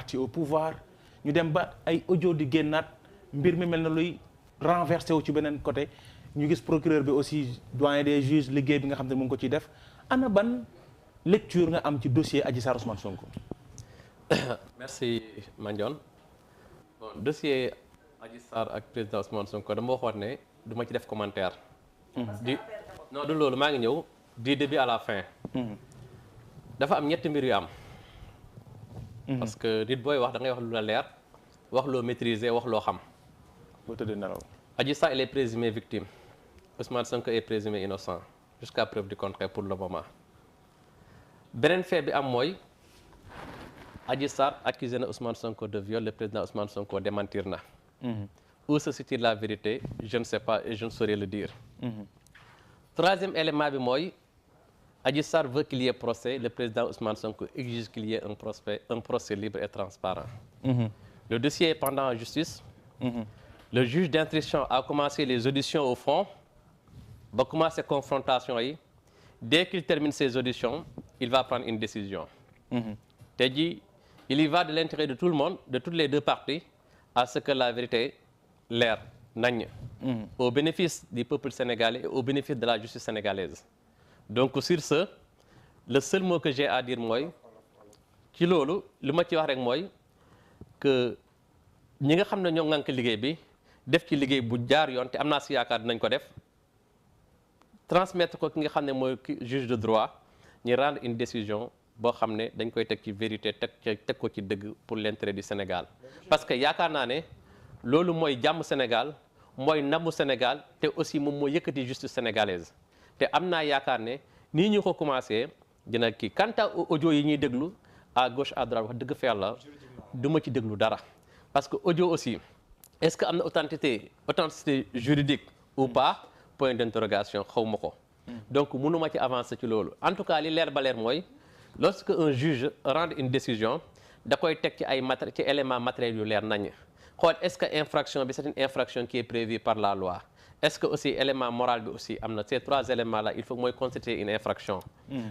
parti au pouvoir ñu dem ba ay audio di génnaat mbir mi mel na luy renversé wu ci beneen côté ñu gis procureur bi aussi doyen des juges liggéey bi nga xam ne mu ngi ko ciy def ana ban lecture nga am ci dossier Adji Sarr Ousmane Sonko. merci Mandione bon dossier Adji Sarr ak président Ousmane Sonko dama waxoon ne du ma ci def commentaire. Non du loolu maa ngi ñëw du début à la fin. dafa am ñetti mbir yu am. parce que nit booy wax da ngay wax lu la leer wax loo maîtriser wax loo xam. boo tëddee nelaw. Adji Sarr elle est présumée victime Ousmane Sonko est présumé innocent jusqu'à preuve du contraire pour le moment. beneen fait bi am mooy Adji Sarr accusé na Ousmane Sonko de viol le président Ousmane Sonko démentir na. Où se situe la vérité je ne sais pas et je ne saurais le dire. Troisième élément bi mooy Adji Sarr veut qu'il y ait procès le président Ousmane Sonko exige qu'il y ait un procès libre et transparent. Le dossier est pendant en justice. Le juge d'instruction a commencé les auditions au fond ba commencé confrontation yi dès qu'il termine ses auditions il va prendre une décision. Tey jii il y va de l'intérêt de tout le monde de toutes les deux parties à ce que la vérité leer nañ au bénéfice du peuple sénégalais et au bénéfice de la justice sénégalaise. Donc sur ce le seul mot que j'ai à dire mooy ci loolu li ma ci wax rek mooy que ñi nga xam ne ñoo ŋànk liggéey bi def ci liggéey bu jaar yoon te am naa si yaakaar dinañ ko def transmettre ko ki nga xam ne mooy juge de droit ñu rendre une décision boo xam ne dañ koy teg ci vérité teg ko ci dëgg pour l'intérêt du Sénégal. parce que yaakaar naa ne loolu mooy jàmm Sénégal mooy namu Sénégal te aussi moom mooy yëkkati justice sénégalaise te am naa yaakaar ne nii ñu ko commencé dina kii quant à audio yi ñuy déglu à gauche à droite wax dëgg fa yàlla du ma ci déglu dara parce que audio aussi est-ce que am na authenticité juridique ou pas point d'interrogation xaw ma ko. donc mënuma ci avancer ci loolu en tout cas li leer ba leer mooy lorsque un juge rend une décision da koy teg ci ay ci éléments matériels yu leer nañ xool est-ce que infraction bi c'est une infraction qui est prévue par la loi est-ce que aussi élément moral bi aussi am na ces trois éléments là il faut mooy constituer une infraction.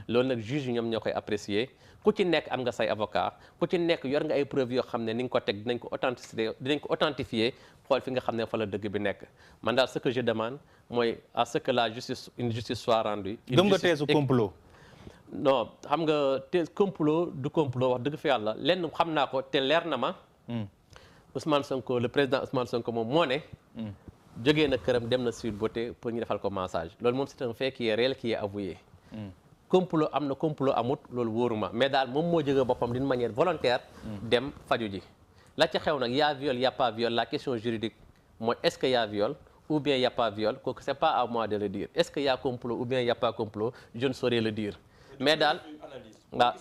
loolu nag juge yi ñoom ñoo koy apprécier ku ci nekk am nga say avocat ku ci nekk yor nga ay preuves yoo xam ne ni nga ko teg dinañ ko authentifier xool fi nga xam ne fa la dëgg bi nekk man daal ce que je demande mooy à ce que la justice une justice soit rendue. gëm nga teesu complot. non xam nga te complot du complot wax dëgg fa yàlla lenn xam naa ko te leer na ma. Ousmane Sonko le président Ousmane Sonko moom moo ne. jógee na këram dem na Sweet Beauté pour ñu defal ko massage loolu moom c'est un fait qui est réel qui est avoué. complot am na complot amut loolu wóoruma mais daal moom moo jógee boppam d'une manière volontaire. dem faju ji la ca xew nag y a viol y a pas viol la question juridique mooy est-ce que y a viol ou bien y a pas viol kooku c'est pas à moi de le dire est-ce que y a complot ou bien y a pas complot je ne saurais le dire mais daal waaw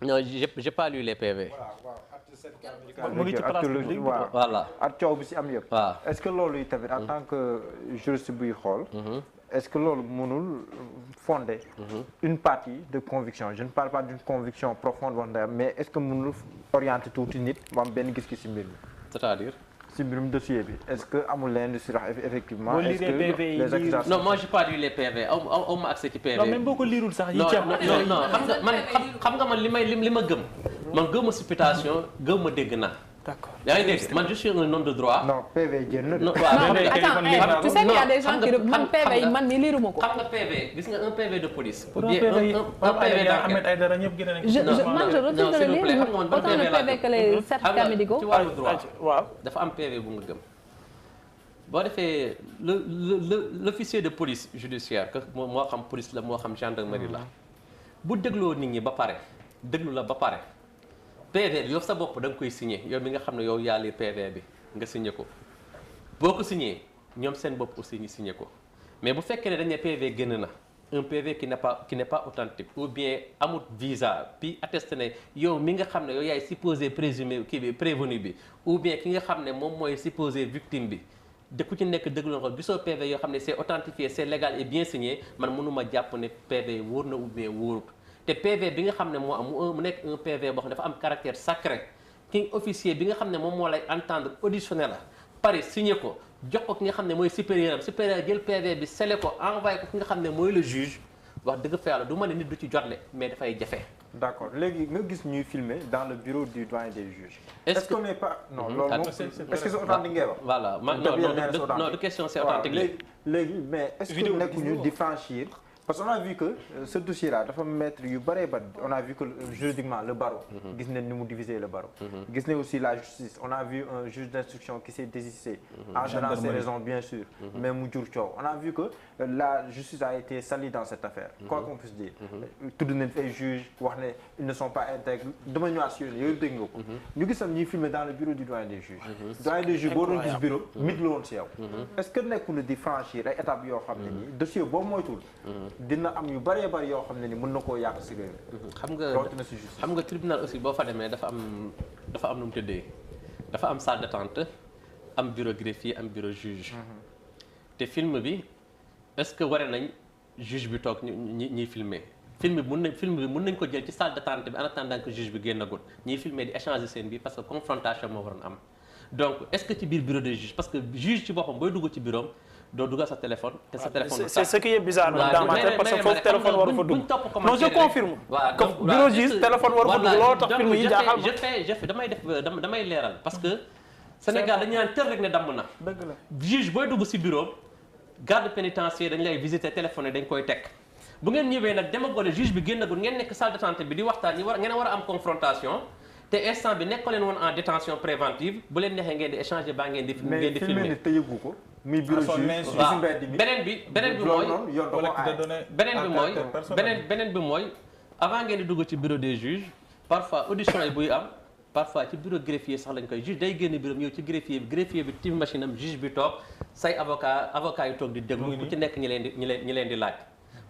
non j'ai pas lu les PV. mu ngi ci place publique voilà ak coow bi si am yëpp. waaw est-ce que loolu yi tamit en tant que juriste buy xool. est-ce que loolu mënul fonder une partie de conviction je ne parle pas d'une conviction profonde wax ndeyam mais est-ce que mënul orienter tuuti nit mu am benn gis-gis si mbir mi. c'est-à-dire. si mbirum dossier bi est-ce que amul leneen lu si wax effectivement. est-ce que les accusations. non moi j'ai pas lu les PV aw ma accès ci PV. non même boo ko liirul sax yi ci am. non xam nga man li ma gëm. man gëmma supputation gëmma dégg naa. d'accord yaa ngi dégg man je suis un homme de droit. non PV génn na. non tu sais qu'il y a des gens qui man PV yi man mi liiruma ko. xam nga PV gis nga un PV de police. pour un PV Ahmed Aïdara ñëpp gën a nekk. man je refuse de le lire autant le PV que les certificats médicaux. ci wàllu droit waaw dafa am PV bu nga gëm. boo defee l'officier de police judiciaire que moo xam police la moo xam gendarmerie la bu dégloo nit ñi ba pare déglu la ba pare. PV bi yow sa bopp da nga koy signé yow mi nga xam ne yow yaa lire PV bi nga signé ko boo ko signé ñoom seen bopp aussi ñu signé ko mais bu fekkee ne dañ ne PV génn na un PV qui n'est pas authentique ou bien amut visa puis attesté ne yow mi nga xam ne yow yaay supposé présumé kii bi prévenu bi ou bien ki nga xam ne moom mooy supposé victime bi de ku ci nekk déglu na ko gisoo PV yoo xam ne c'est authentifié c'est légal et bien signé man mënuma jàpp ne PV wóor na ou bien wóorut. te PV bi nga xam ne moo am mu nekk un PV boo xam ne dafa am caractère sacré ki officier bi nga xam ne moom moo lay entendre auditionné la pare signé ko jox ko ki nga xam ne mooy supérieur jël PV bi scellé ko envoyé ko ki nga xam ne mooy le juge wax dëgg fa yàlla du ma ne nit du ci jotle mais dafay jafe d'accord léegi nga gis ñuy filmer dans le bureau du doyen des juges. Est-ce qu'on n'est pas non loolu moom est-ce que c'est authentique ngay wax. voilà non de question c'est authentique. léegi mais est-ce que nekkuñu di franchir. parce qu'on a vu que ce dossier-là dafa mettre yu bëree ba on a vu que juridiquement le barreau. gis nañ ni mu diviser le barreau. gis nañ aussi la justice on a vu un juge d'instruction qui s'est désisté. en donnant ses raisons bien sûr. mais mu jur coow on a vu que la justice a été salie dans cette affaire. quoi qu'on puisse dire. tudd nañ fi ay juges wax ne ils ne sont pas intègres dama ñëwaat si yooyu dégg nga ko. ñu gis tam ñuy filmer dans le bureau du doyen des juges. doyen des juges boo doon gis bureau mit la woon si yow. est-ce que nekkul di franchir ay étapes yoo xam ne nii dossier boobu moytul. dina am yu bëree bëri yoo xam ne ni mën na koo yàq si réew mi. xam nga tribunal aussi boo fa demee dafa am nu mu tëddee dafa am salle d'attente am bureau greffier am bureau juge. te film bi est-ce que ware nañ juge bi toog ñiy filmer film bi mën nañ ko jël ci salle d'attente bi en attendant que juge bi génnagul ñiy filmer di échanger seen biir parce que confrontation moo waroon am donc est-ce que ci biir bureau de juge parce que juge ci boppam booy dugg ci bureau doo dugal sa téléphone te sa téléphone. c'est ce qui est bizarre dans ma tête parce que foofu téléphone waru fa dugg. non je confirme. comme bureau juge téléphone waru fa dugg looloo tax film yi jaaxal ma. je fais damay leeral parce que Sénégal dañu naan teel rek ne damm na. dëgg la juge booy dugg si bureau garde pénitentiaire dañ lay visiter téléphone dañ koy teg bu ngeen ñëwee nag demagone juge bi génnagul ngeen nekk salle d'attente bi di waxtaan ngeen war a am confrontation. te instant bi nekk leen woon en détention préventive bu leen neexee ngeen di échanger baa ngeen di filmer. mais filmer ni te yëgu ko. muy bureau juge waaw beneen bi mooy avant ngeen di dugg ci bureau des juges parfois audition yi buy am parfois ci bureau greffier sax lañ koy juge day génn bureau ñëw ci greffier bi tim machine am juge bi toog say avocat yu toog di déglu ku ci nekk ñi leen di laaj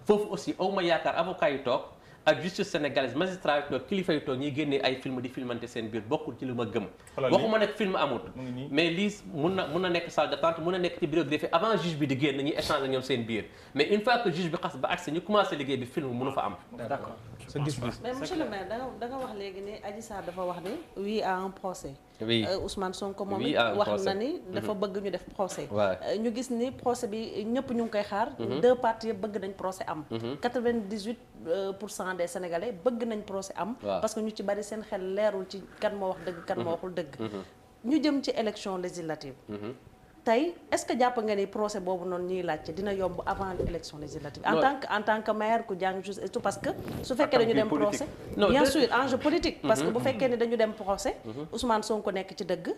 foofu aussi aw ma yaakaar avocat yu toog ak justice sénégalaise magistrat yi toog kilifa yi toog ñuy génnee ay film di filmante seen biir bokkul ci li ma gëm waxuma nekk film amut mais lii mun na nekk salle d'attente mun na nekk ci bureau greffier avant juge bi di génn ñuy échanger ñoom seen biir mais une fois que juge bi xas ba accès ñu commencé liggéey bi film mënu fa am. d'accord sa gis-gis. mais monsieur le maire da nga wax léegi ne Adji Sarr dafa wax ne oui à un procès. oui Ousmane Sonko moom it wax na ni dafa bëgg ñu def procès. ñu gis ni procès bi ñëpp ñu ngi koy xaar. deux parties yëpp bëgg nañ procès am. 98% des Sénégalais bëgg nañ procès am. parce que ñu ci bari seen xel leerul ci kan moo wax dëgg kan moo waxul dëgg. ñu jëm ci élection législative. tey est-ce que jàpp nga ni procès boobu noonu ñuy laajte dina yomb avant l'élection législative en tant que maire ku jàng juste et tout parce que su fekkee dañu dem procès bien sûr enjeu politique parce que bu fekkee ni dañu dem procès Ousmane Sonko nekk ci dëgg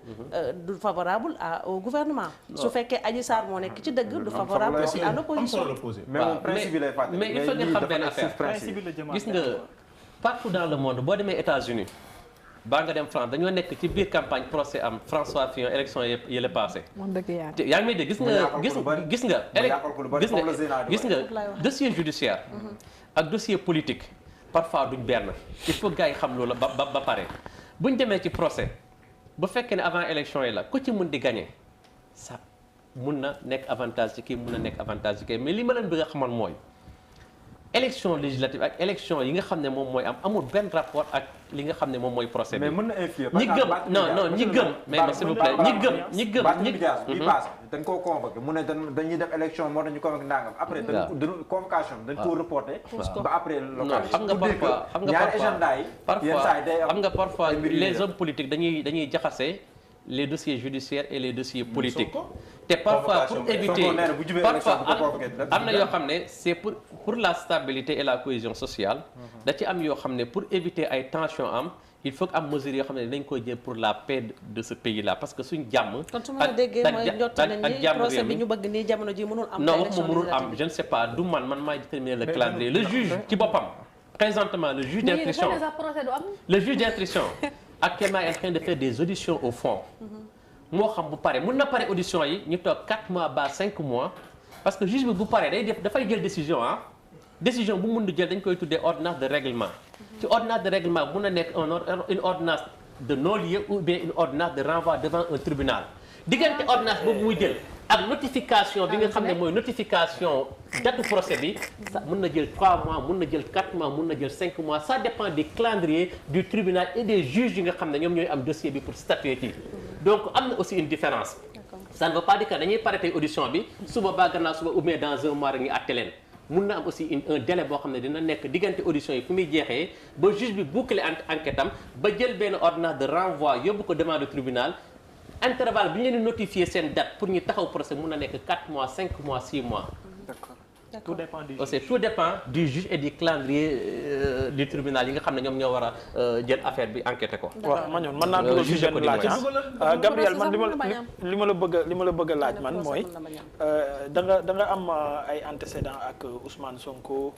du favorable au gouvernement su fekkee Adji Sarr moo nekk ci dëgg du favorable aussi à l'opposition mais il faut ngeen xam benn affaire gis nga partout dans le monde boo demee États-Unis baa nga dem France dañoo nekk ci biir campagne procès am François Fillon élection yële passé yaa ngi may dégg gis nga dossier judiciaire ak dossier politique parfois duñ benn il faut gars yi xam loolu ba pare buñ demee ci procès bu fekkee ne avant élection yi la ku ci mun di gagner ça mun na nekk avantage ci kii mun na nekk avantage ci kii mais li ma leen bëgg a xamal mooy élection législative ak élection yi nga xam ne moom mooy am amul benn rapport ak li nga xam ne moom mooy procès bi. mais mën na influer ñi gëm non ñi gëm. mais s'il vous plaît ñi gëm. bi passé dañ koo convoqué mu ne dañuy def élection moo tax ñu convoqué ndàngam après dañ convocation dañ koo reporté ba après local xam nga parfois ñaari agenda yi yenn saa yi day am xam nga parfois les hommes politiques dañuy jaxase les dossiers judiciaires et les dossiers politiques te parfois pour éviter parfois am na yoo xam ne c'est pour la stabilité et la cohésion sociale da ci am yoo xam ne pour éviter ay tensions am il faut que am mesures yoo xam ne dañ koy jël pour la paix de ce pays là parce que suñ jàmm kon su ma la déggee mooy njott nañ ni procès bi ñu bëgg nii jamono ji mënul am non wax ma mënul am je ne sais pas du man maay déterminer le calendrier le juge ci boppam présentement le juge d'instruction actuellement est en train de faire des auditions au fond moo xam bu pare mun na pare audition yi ñu toog 4 mois ba 5 mois parce que juge bi bu pare dafay jël décision décision bu mun di jël dañ koy tuddee ordonnance de règlement ci ordonnance de règlement mun na nekk une ordonnance de non-lieu ou bien une ordonnance de renvoi devant un tribunal diggante ordonnance boobu muy jël ak notification bi nga xam ne mooy notification date procès bi ça mun na jël 3 mois mun na jël 4 mois mun na jël 5 mois ça dépend des calendriers du tribunal et des juges yi nga xam ne ñoom ñooy am dossier bi pour statuer ci donc am na aussi une différence ça ne veut pas dire que dañuy pare tey audition bi suba ba gannaaw suba ou bien dans un mois rek ñu àtte leen mun na am aussi un délai boo xam ne dina nekk diggante audition yi fu muy jeexee ba juge bi boucler enquête am ba jël benn ordonnance de renvoi yóbbu ko devant le tribunal intervalle bi ñu leen di notifier seen date pour ñu taxaw procès mun na nekk 4 mois 5 mois 6 mois. D'accord. tout dépend du aussi tout dépend du juge et du calendrier du tribunal yi nga xam ne ñoom ñoo war a jël affaire bi enquêté ko. waaw ma ñëw mën naa dugal ci benn laaj Gabriel man li ma la bëgg a laaj man mooy da nga am ay antécédents ak Ousmane Sonko